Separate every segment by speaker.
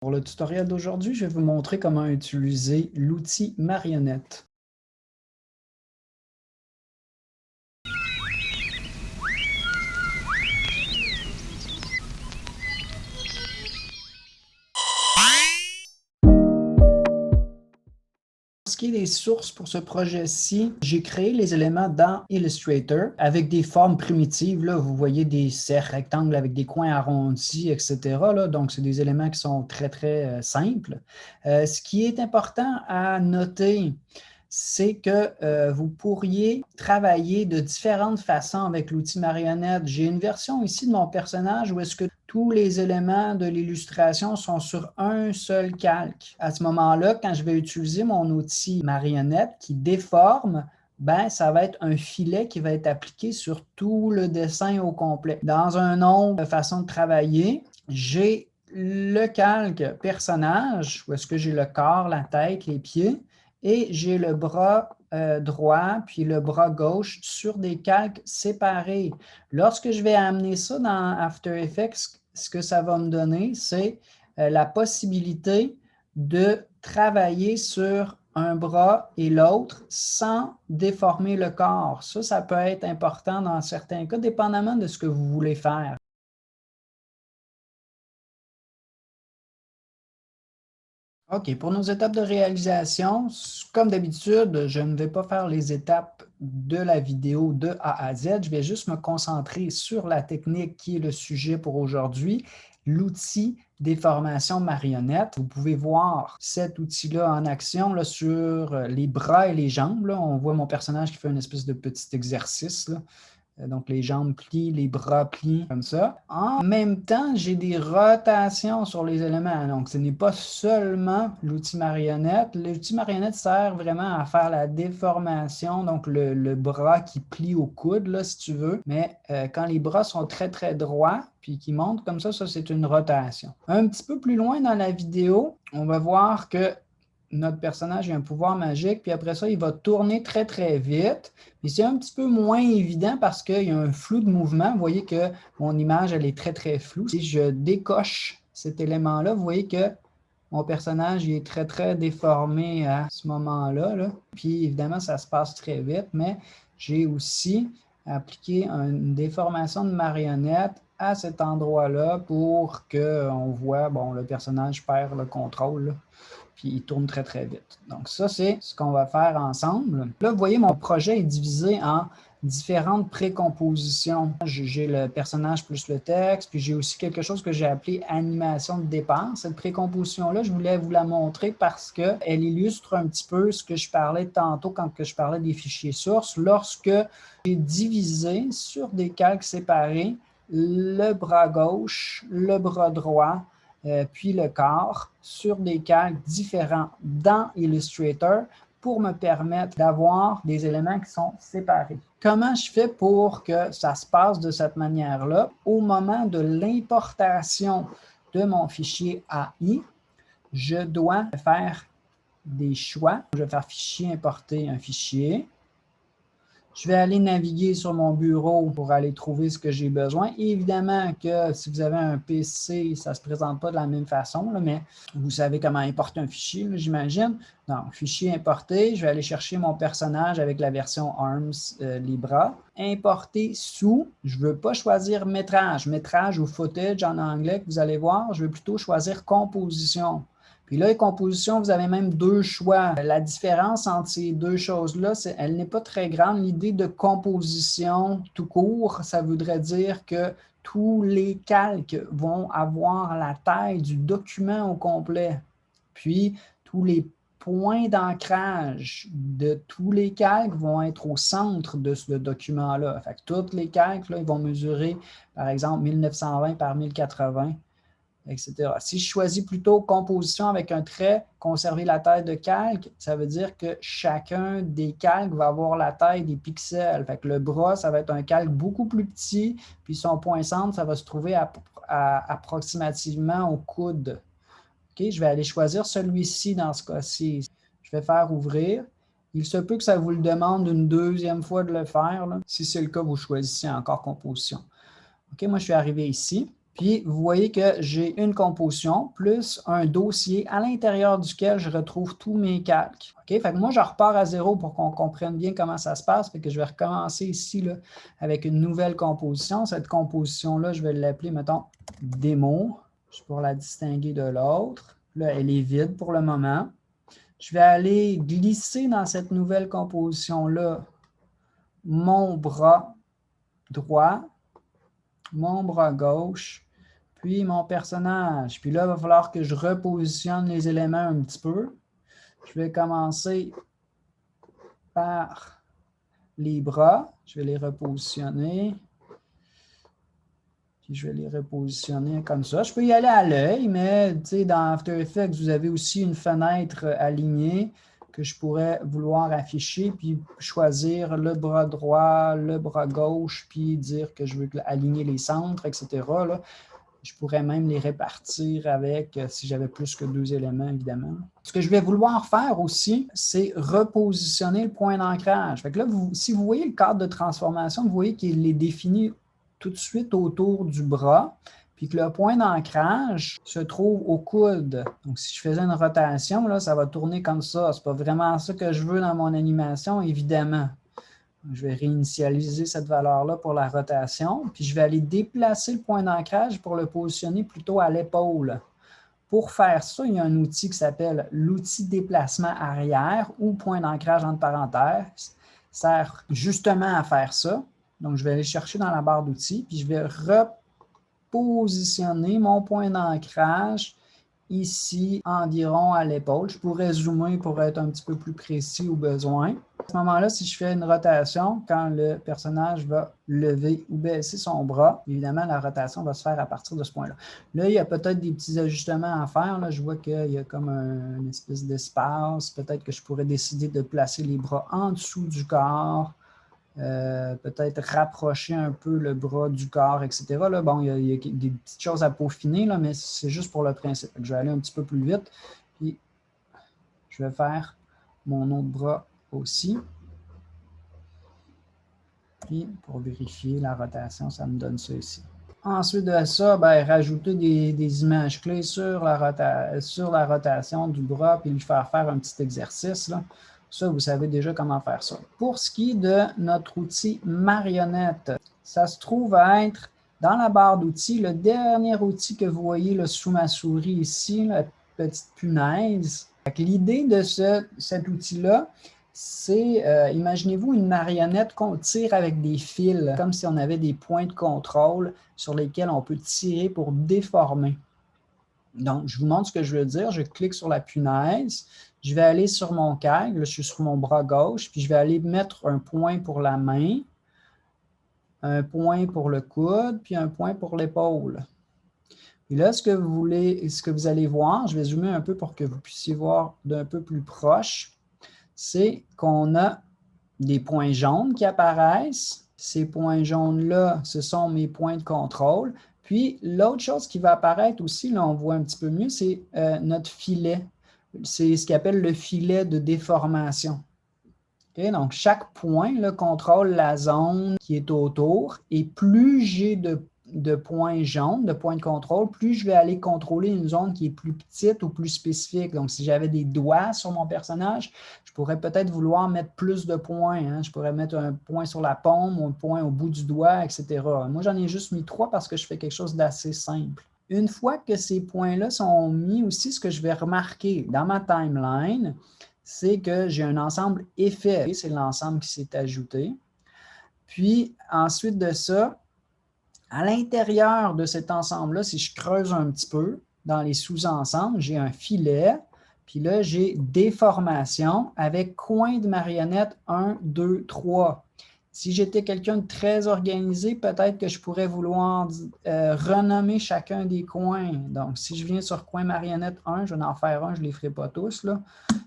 Speaker 1: Pour le tutoriel d'aujourd'hui, je vais vous montrer comment utiliser l'outil Marionnette. Pour ce qui est des sources pour ce projet-ci, j'ai créé les éléments dans Illustrator avec des formes primitives. Là, vous voyez des cercles, rectangles avec des coins arrondis, etc. Là, donc, c'est des éléments qui sont très simples. Ce qui est important à noter, c'est que vous pourriez travailler de différentes façons avec l'outil marionnette. J'ai une version ici de mon personnage où est-ce que tous les éléments de l'illustration sont sur un seul calque. À ce moment-là, quand je vais utiliser mon outil marionnette qui déforme, ben, ça va être un filet qui va être appliqué sur tout le dessin au complet. Dans un autre façon de travailler, j'ai le calque personnage, où est-ce que j'ai le corps, la tête, les pieds, et j'ai le bras droit puis le bras gauche sur des calques séparés. Lorsque je vais amener ça dans After Effects, ce que ça va me donner, c'est la possibilité de travailler sur un bras et l'autre sans déformer le corps. Ça peut être important dans certains cas, dépendamment de ce que vous voulez faire. OK, pour nos étapes de réalisation, comme d'habitude, je ne vais pas faire les étapes de la vidéo de A à Z. Je vais juste me concentrer sur la technique qui est le sujet pour aujourd'hui, l'outil déformation marionnette. Vous pouvez voir cet outil-là en action là, sur les bras et les jambes. Là. On voit mon personnage qui fait une espèce de petit exercice. Là. Donc, les jambes plient, les bras plient, comme ça. En même temps, j'ai des rotations sur les éléments. Donc, ce n'est pas seulement l'outil marionnette. L'outil marionnette sert vraiment à faire la déformation, donc le bras qui plie au coude, là, si tu veux. Mais quand les bras sont très droits, puis qui montent comme ça, c'est une rotation. Un petit peu plus loin dans la vidéo, on va voir que notre personnage a un pouvoir magique, puis après ça, il va tourner très vite. Puis c'est un petit peu moins évident parce qu'il y a un flou de mouvement. Vous voyez que mon image, elle est très floue. Si je décoche cet élément-là, vous voyez que mon personnage il est très déformé à ce moment-là. Là. Puis évidemment, ça se passe très vite, mais j'ai aussi appliqué une déformation de marionnette à cet endroit-là pour qu'on voit, bon, le personnage perd le contrôle. Là. Puis il tourne très vite. Donc ça, c'est ce qu'on va faire ensemble. Là, vous voyez, mon projet est divisé en différentes précompositions. J'ai le personnage plus le texte, puis j'ai aussi quelque chose que j'ai appelé animation de départ. Cette précomposition-là, je voulais vous la montrer parce qu'elle illustre un petit peu ce que je parlais tantôt quand je parlais des fichiers sources. Lorsque j'ai divisé sur des calques séparés le bras gauche, le bras droit, puis le corps sur des calques différents dans Illustrator pour me permettre d'avoir des éléments qui sont séparés. Comment je fais pour que ça se passe de cette manière-là? Au moment de l'importation de mon fichier AI, je dois faire des choix. Je vais faire fichier, importer un fichier. Je vais aller naviguer sur mon bureau pour aller trouver ce que j'ai besoin. Évidemment que si vous avez un PC, ça ne se présente pas de la même façon, là, mais vous savez comment importer un fichier, j'imagine. Donc, fichier importé, je vais aller chercher mon personnage avec la version ARMS Libra. Importer sous, je ne veux pas choisir métrage. Métrage ou footage en anglais que vous allez voir, je veux plutôt choisir composition. Puis là, les compositions, vous avez même deux choix. La différence entre ces deux choses-là, elle n'est pas très grande. L'idée de composition tout court, ça voudrait dire que tous les calques vont avoir la taille du document au complet. Puis, tous les points d'ancrage de tous les calques vont être au centre de ce document-là. Fait que tous les calques, là, ils vont mesurer, par exemple, 1920 par 1080. Etc. Si je choisis plutôt composition avec un trait, conserver la taille de calque, ça veut dire que chacun des calques va avoir la taille des pixels. Fait que le bras, ça va être un calque beaucoup plus petit, puis son point centre, ça va se trouver approximativement au coude. Okay? Je vais aller choisir celui-ci dans ce cas-ci. Je vais faire ouvrir. Il se peut que ça vous le demande une deuxième fois de le faire. Là. Si c'est le cas, vous choisissez encore composition. OK, moi, je suis arrivé ici. Puis, vous voyez que j'ai une composition plus un dossier à l'intérieur duquel je retrouve tous mes calques. OK? Fait que moi, je repars à zéro pour qu'on comprenne bien comment ça se passe. Fait que je vais recommencer ici là, avec une nouvelle composition. Cette composition-là, je vais l'appeler, mettons, démo, juste pour la distinguer de l'autre. Là, elle est vide pour le moment. Je vais aller glisser dans cette nouvelle composition-là mon bras droit, mon bras gauche, puis mon personnage. Puis là, il va falloir que je repositionne les éléments un petit peu. Je vais commencer par les bras. Je vais les repositionner. Puis je vais les repositionner comme ça. Je peux y aller à l'œil, mais dans After Effects, vous avez aussi une fenêtre alignée que je pourrais vouloir afficher, puis choisir le bras droit, le bras gauche, puis dire que je veux aligner les centres, etc. Là. Je pourrais même les répartir avec, si j'avais plus que 2 éléments, évidemment. Ce que je vais vouloir faire aussi, c'est repositionner le point d'ancrage. Fait que là, si vous voyez le cadre de transformation, vous voyez qu'il est défini tout de suite autour du bras, puis que le point d'ancrage se trouve au coude. Donc, si je faisais une rotation, là, ça va tourner comme ça. Ce n'est pas vraiment ça que je veux dans mon animation, évidemment. Je vais réinitialiser cette valeur-là pour la rotation, puis je vais aller déplacer le point d'ancrage pour le positionner plutôt à l'épaule. Pour faire ça, il y a un outil qui s'appelle l'outil déplacement arrière ou point d'ancrage entre parenthèses. Ça sert justement à faire ça. Donc, je vais aller chercher dans la barre d'outils, puis je vais repositionner mon point d'ancrage ici environ à l'épaule. Je pourrais zoomer pour être un petit peu plus précis au besoin. À ce moment-là, si je fais une rotation, quand le personnage va lever ou baisser son bras, évidemment, la rotation va se faire à partir de ce point-là. Là, il y a peut-être des petits ajustements à faire. Là, je vois qu'il y a comme une espèce d'espace. Peut-être que je pourrais décider de placer les bras en dessous du corps. Peut-être rapprocher un peu le bras du corps, etc. Là, bon, il y a des petites choses à peaufiner, là, mais c'est juste pour le principe. Je vais aller un petit peu plus vite, puis je vais faire mon autre bras aussi. Puis, pour vérifier la rotation, ça me donne ça ici. Ensuite de ça, rajouter des images clés sur la rotation du bras, puis lui faire un petit exercice, là. Ça, vous savez déjà comment faire ça. Pour ce qui est de notre outil marionnette, ça se trouve à être dans la barre d'outils, le dernier outil que vous voyez là, sous ma souris ici, la petite punaise. L'idée de cet outil-là, c'est, imaginez-vous une marionnette qu'on tire avec des fils, comme si on avait des points de contrôle sur lesquels on peut tirer pour déformer. Donc, je vous montre ce que je veux dire. Je clique sur la punaise. Je vais aller sur mon CAG. Là, je suis sur mon bras gauche. Puis, je vais aller mettre un point pour la main, un point pour le coude, puis un point pour l'épaule. Et là, ce que vous allez voir, je vais zoomer un peu pour que vous puissiez voir d'un peu plus proche, c'est qu'on a des points jaunes qui apparaissent. Ces points jaunes-là, ce sont mes points de contrôle. Puis, l'autre chose qui va apparaître aussi, là, on voit un petit peu mieux, c'est notre filet. C'est ce qu'on appelle le filet de déformation. Okay? Donc, chaque point là, contrôle la zone qui est autour. Et plus j'ai de points jaunes, de points de contrôle, plus je vais aller contrôler une zone qui est plus petite ou plus spécifique. Donc, si j'avais des doigts sur mon personnage, je pourrais peut-être vouloir mettre plus de points. Hein? Je pourrais mettre un point sur la paume ou un point au bout du doigt, etc. Moi, j'en ai juste mis 3 parce que je fais quelque chose d'assez simple. Une fois que ces points-là sont mis aussi, ce que je vais remarquer dans ma timeline, c'est que j'ai un ensemble effet. C'est l'ensemble qui s'est ajouté. Puis, ensuite de ça, à l'intérieur de cet ensemble-là, si je creuse un petit peu, dans les sous-ensembles, j'ai un filet, puis là, j'ai déformation avec coin de marionnette 1, 2, 3. Si j'étais quelqu'un de très organisé, peut-être que je pourrais vouloir renommer chacun des coins. Donc, si je viens sur coin marionnette 1, je vais en faire un, je ne les ferai pas tous, là.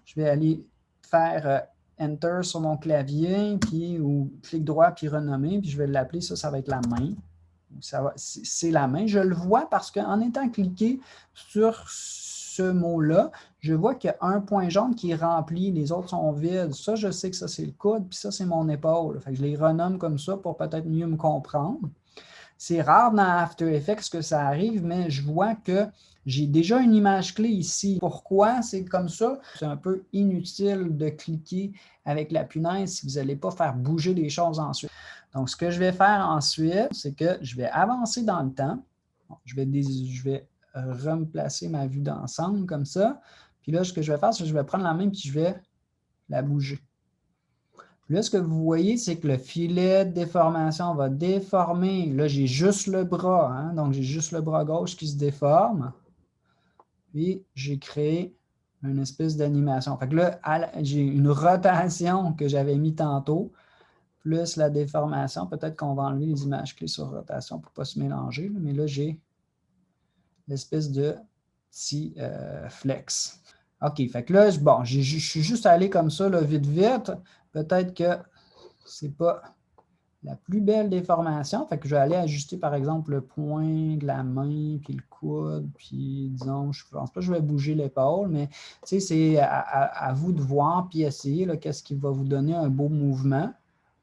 Speaker 1: Je vais aller faire Enter sur mon clavier, puis, ou clic droit, puis renommer, puis je vais l'appeler, ça va être la main. C'est la main. Je le vois parce qu'en étant cliqué sur ce mot-là, je vois qu'il y a un point jaune qui est rempli, les autres sont vides. Ça, je sais que ça, c'est le coude, puis ça, c'est mon épaule. Fait que je les renomme comme ça pour peut-être mieux me comprendre. C'est rare dans After Effects que ça arrive, mais je vois que j'ai déjà une image clé ici. Pourquoi c'est comme ça? C'est un peu inutile de cliquer avec la punaise si vous n'allez pas faire bouger les choses ensuite. Donc, ce que je vais faire ensuite, c'est que je vais avancer dans le temps. Bon, je vais replacer ma vue d'ensemble comme ça. Puis là, ce que je vais faire, c'est que je vais prendre la main et je vais la bouger. Là, ce que vous voyez, c'est que le filet de déformation va déformer. Là, j'ai juste le bras, hein? Donc j'ai juste le bras gauche qui se déforme. Puis, j'ai créé une espèce d'animation. Fait que là, j'ai une rotation que j'avais mis tantôt, plus la déformation. Peut-être qu'on va enlever les images clés sur rotation pour ne pas se mélanger. Mais là, j'ai l'espèce de petit flex. OK, fait que là, bon, je suis juste allé comme ça, là, vite, vite. Peut-être que c'est pas la plus belle déformation. Fait que je vais aller ajuster, par exemple, le point de la main, puis le coude, puis disons, je ne pense pas que je vais bouger l'épaule, mais c'est à vous de voir, puis essayer qu'est-ce qui va vous donner un beau mouvement.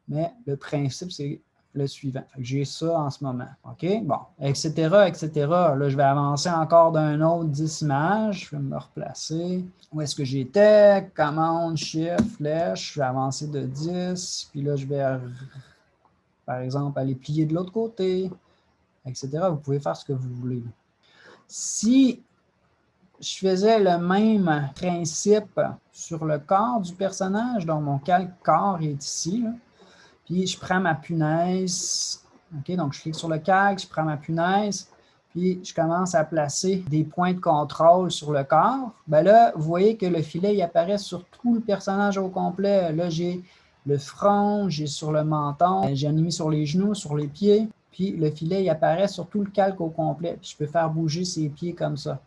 Speaker 1: Mais le principe, c'est le suivant. J'ai ça en ce moment. OK? Bon, etc., etc. Là, je vais avancer encore d'un autre 10 images. Je vais me replacer. Où est-ce que j'étais? Commande, Shift, flèche. Je vais avancer de 10. Puis là, je vais, par exemple, aller plier de l'autre côté, etc. Vous pouvez faire ce que vous voulez. Si je faisais le même principe sur le corps du personnage, donc mon calque corps est ici, là. Puis, je prends ma punaise. OK, donc je clique sur le calque, je prends ma punaise, puis je commence à placer des points de contrôle sur le corps. Bien là, vous voyez que le filet, il apparaît sur tout le personnage au complet. Là, j'ai le front, j'ai sur le menton, j'ai mis sur les genoux, sur les pieds. Puis, le filet, il apparaît sur tout le calque au complet. Puis, je peux faire bouger ses pieds comme ça.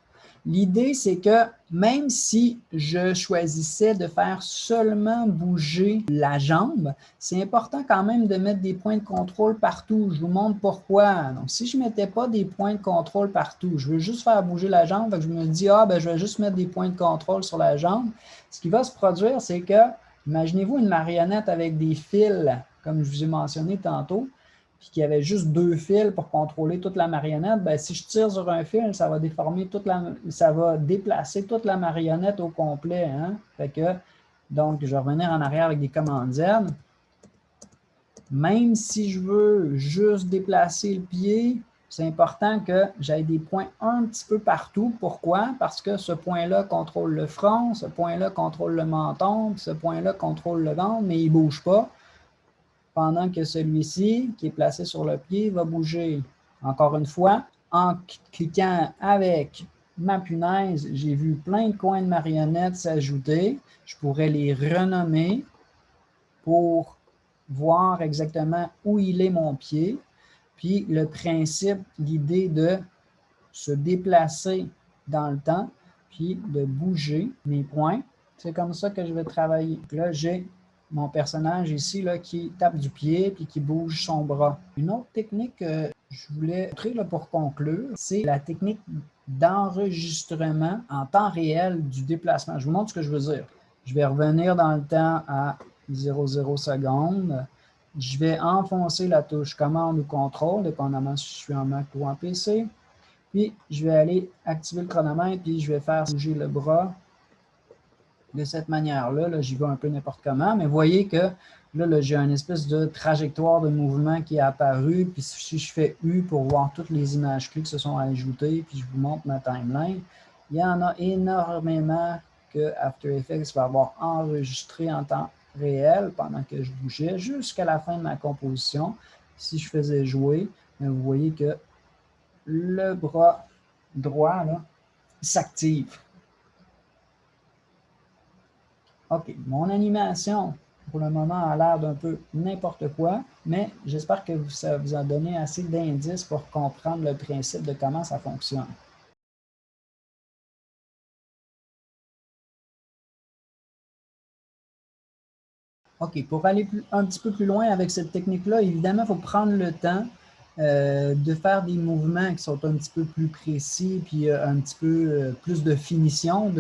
Speaker 1: L'idée, c'est que même si je choisissais de faire seulement bouger la jambe, c'est important quand même de mettre des points de contrôle partout. Je vous montre pourquoi. Donc, si je ne mettais pas des points de contrôle partout, je veux juste faire bouger la jambe, donc je me dis, je vais juste mettre des points de contrôle sur la jambe. Ce qui va se produire, c'est que, imaginez-vous une marionnette avec des fils, comme je vous ai mentionné tantôt, puis qu'il y avait juste 2 fils pour contrôler toute la marionnette, bien, si je tire sur un fil, ça va déformer ça va déplacer toute la marionnette au complet. Hein? Fait que, donc, je vais revenir en arrière avec des commandes Z. Même si je veux juste déplacer le pied, c'est important que j'aille des points un petit peu partout. Pourquoi? Parce que ce point-là contrôle le front, ce point-là contrôle le menton, puis ce point-là contrôle le ventre, mais il ne bouge pas. Pendant que celui-ci, qui est placé sur le pied, va bouger. Encore une fois, en cliquant avec ma punaise, j'ai vu plein de coins de marionnettes s'ajouter. Je pourrais les renommer pour voir exactement où il est mon pied. Puis le principe, l'idée de se déplacer dans le temps, puis de bouger mes points. C'est comme ça que je vais travailler. Là, j'ai mon personnage ici là, qui tape du pied puis qui bouge son bras. Une autre technique que je voulais montrer là, pour conclure, c'est la technique d'enregistrement en temps réel du déplacement. Je vous montre ce que je veux dire. Je vais revenir dans le temps à 00 secondes. Je vais enfoncer la touche commande ou contrôle, dépendamment si je suis en Mac ou en PC. Puis, je vais aller activer le chronomètre, puis je vais faire bouger le bras de cette manière-là. Là, j'y vais un peu n'importe comment, mais vous voyez que là j'ai une espèce de trajectoire de mouvement qui est apparue. Puis, si je fais U pour voir toutes les images clés qui se sont ajoutées, puis je vous montre ma timeline, il y en a énormément que After Effects va avoir enregistré en temps réel pendant que je bougeais jusqu'à la fin de ma composition. Si je faisais jouer, vous voyez que le bras droit s'active. OK, mon animation, pour le moment, a l'air d'un peu n'importe quoi, mais j'espère que ça vous a donné assez d'indices pour comprendre le principe de comment ça fonctionne. OK, pour aller un petit peu plus loin avec cette technique-là, évidemment, il faut prendre le temps de faire des mouvements qui sont un petit peu plus précis, puis un petit peu plus de finition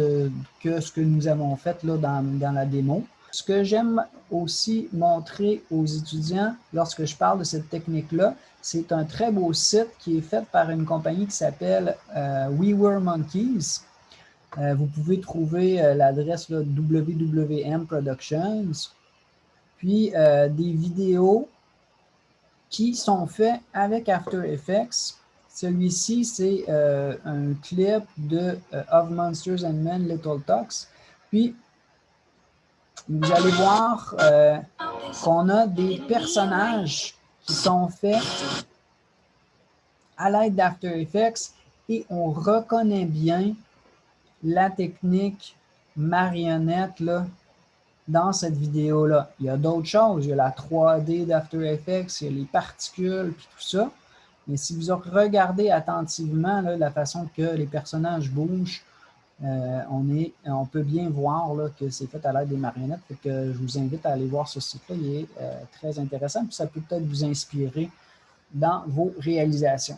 Speaker 1: que ce que nous avons fait là, dans la démo. Ce que j'aime aussi montrer aux étudiants lorsque je parle de cette technique-là, c'est un très beau site qui est fait par une compagnie qui s'appelle We Were Monkeys. Vous pouvez trouver l'adresse WWM Productions. Puis des vidéos qui sont faites avec After Effects. Celui-ci, c'est un clip de Of Monsters and Men, Little Talks. Puis, vous allez voir qu'on a des personnages qui sont faits à l'aide d'After Effects et on reconnaît bien la technique marionnette là, dans cette vidéo-là. Il y a d'autres choses. Il y a la 3D d'After Effects, il y a les particules, puis tout ça. Mais si vous regardez attentivement là, la façon que les personnages bougent, on peut bien voir là, que c'est fait à l'aide des marionnettes. Fait que je vous invite à aller voir ce site-là. Il est très intéressant. Puis ça peut peut-être vous inspirer dans vos réalisations.